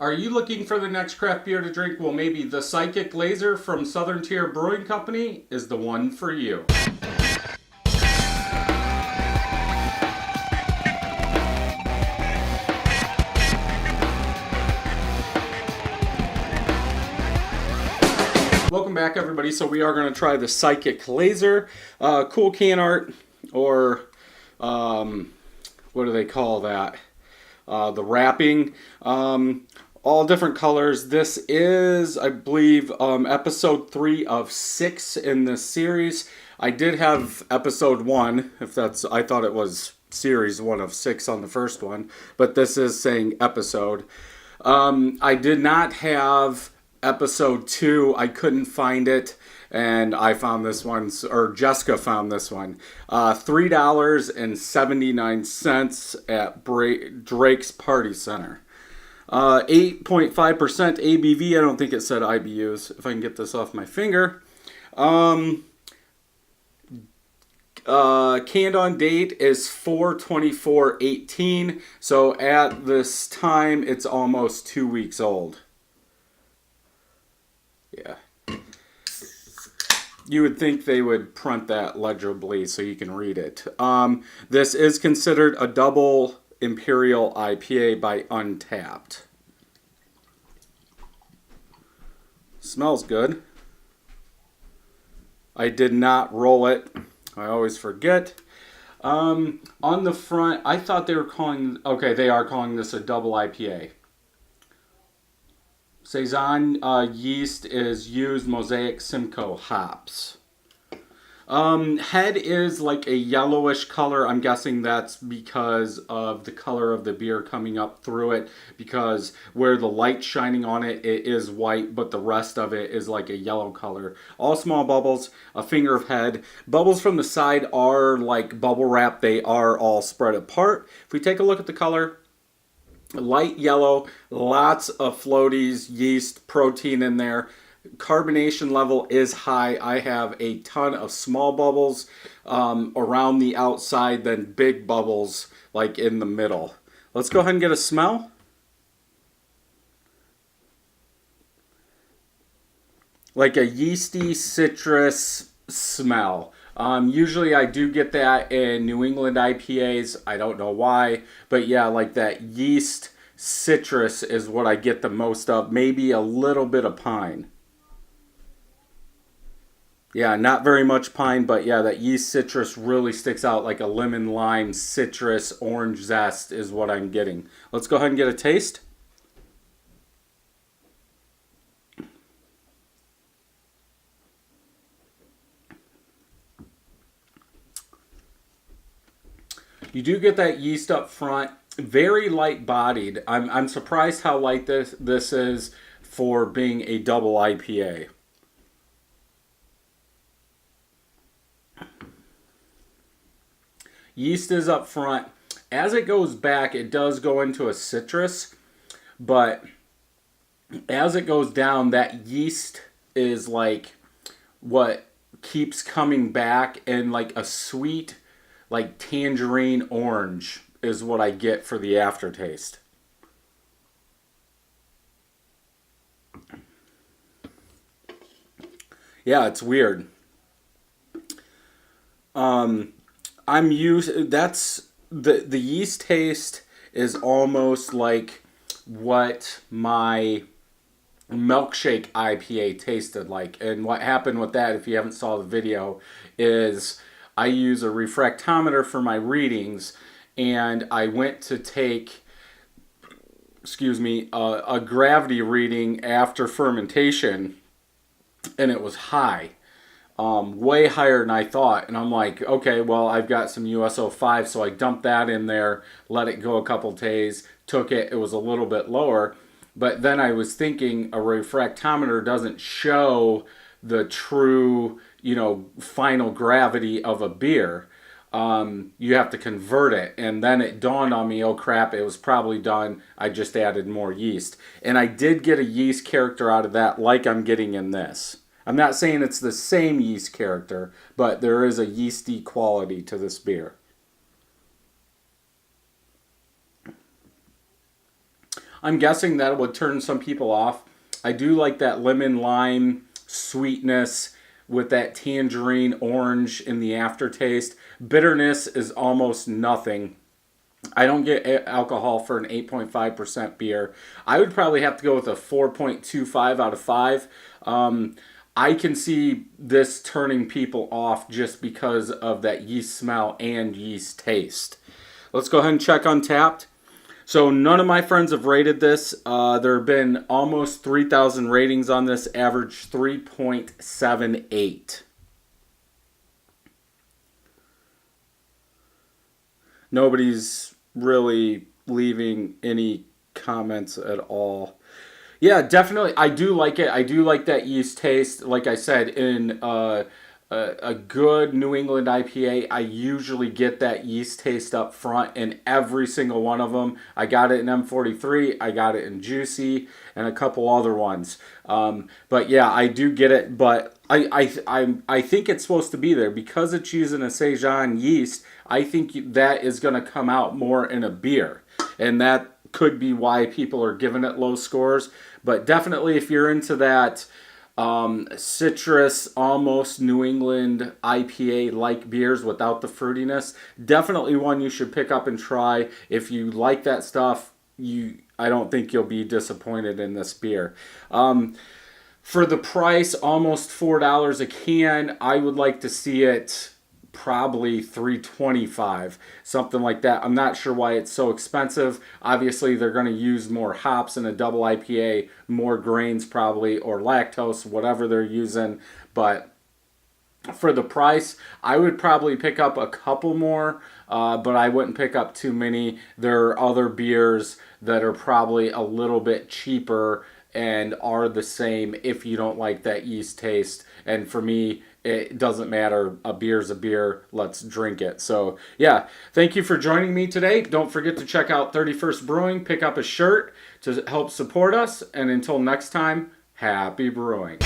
Are you looking for the next craft beer to drink? Well, maybe the Psychic Laser from Southern Tier Brewing Company is the one for you. Welcome back, everybody. So we are going to try the Psychic Laser. Cool can art, or what do they call that? The wrapping. All different colors. This is, I believe, episode 3 of 6 in this series. I did have episode 1, if that's, I thought it was series 1 of 6 on the first one, but this is saying episode. I did not have episode 2. I couldn't find it, and I found this one, or Jessica found this one. $3.79 at Drake's Party Center. 8.5% ABV. I don't think it said IBUs. If I can get this off my finger. Canned on date is 4/24/18. So at this time, it's almost 2 weeks old. Yeah. You would think they would print that legibly so you can read it. This is considered a double Imperial IPA by Untapped. Smells good. I did not roll it. I always forget. On the front, I thought they were calling... Okay, they are calling this a double IPA. Saison yeast is used. Mosaic Simcoe hops. Head is like a yellowish color. I'm guessing that's because of the color of the beer coming up through it, because where the light's shining on it, it is white, but the rest of it is like a yellow color. All small bubbles, a finger of head. Bubbles from the side are like bubble wrap. They are all spread apart. If we take a look at the color, light yellow, lots of floaties, yeast, protein in there. Carbonation level is high. I have a ton of small bubbles around the outside, then big bubbles like in the middle. Let's go ahead and get a smell. Like a yeasty citrus smell. Usually I do get that in New England IPAs. I don't know why, but yeah, like that yeast citrus is what I get the most of. Maybe a little bit of pine. Yeah, not very much pine, but yeah, that yeast citrus really sticks out, like a lemon, lime, citrus, orange zest is what I'm getting. Let's go ahead and get a taste. You do get that yeast up front, very light bodied. I'm surprised how light this is for being a double IPA. Yeast is up front. As it goes back, it does go into a citrus, but as it goes down, that yeast is like what keeps coming back, and like a sweet, like tangerine orange is what I get for the aftertaste. Yeah, it's weird. I'm used. That's the yeast taste is almost like what my milkshake IPA tasted like. And what happened with that, if you haven't saw the video, is I use a refractometer for my readings, and I went to take, excuse me, a gravity reading after fermentation, and it was high. Way higher than I thought. And I'm like, okay, well, I've got some USO5, so I dumped that in there, let it go a couple days, took it, it was a little bit lower. But then I was thinking a refractometer doesn't show the true, final gravity of a beer. You have to convert it. And then it dawned on me, oh crap, it was probably done. I just added more yeast. And I did get a yeast character out of that, like I'm getting in this. I'm not saying it's the same yeast character, but there is a yeasty quality to this beer. I'm guessing that would turn some people off. I do like that lemon lime sweetness with that tangerine orange in the aftertaste. Bitterness is almost nothing. I don't get alcohol for an 8.5% beer. I would probably have to go with a 4.25 out of 5. I can see this turning people off just because of that yeast smell and yeast taste. Let's go ahead and check Untappd. So none of my friends have rated this. There have been almost 3,000 ratings on this, average 3.78. Nobody's really leaving any comments at all. Yeah, definitely. I do like it. I do like that yeast taste. Like I said, in a good New England IPA, I usually get that yeast taste up front in every single one of them. I got it in M43, I got it in Juicy, and a couple other ones. But yeah, I do get it. But I think it's supposed to be there because it's using a saison yeast. I think that is going to come out more in a beer, and that could be why people are giving it low scores. But definitely, if you're into that citrus, almost New England IPA like beers without the fruitiness, definitely one you should pick up and try. If you like that stuff, I don't think you'll be disappointed in this beer. For the price, almost $4 a can, I would like to see it probably $3.25, something like that. I'm not sure why it's so expensive. Obviously, they're going to use more hops in a double IPA, more grains probably, or lactose, whatever they're using. But for the price, I would probably pick up a couple more, but I wouldn't pick up too many. There are other beers that are probably a little bit cheaper and are the same if you don't like that yeast taste. And for me, it doesn't matter. A beer's a beer. Let's drink it. So, yeah, thank you for joining me today. Don't forget to check out 31st Brewing. Pick up a shirt to help support us. And until next time, happy brewing.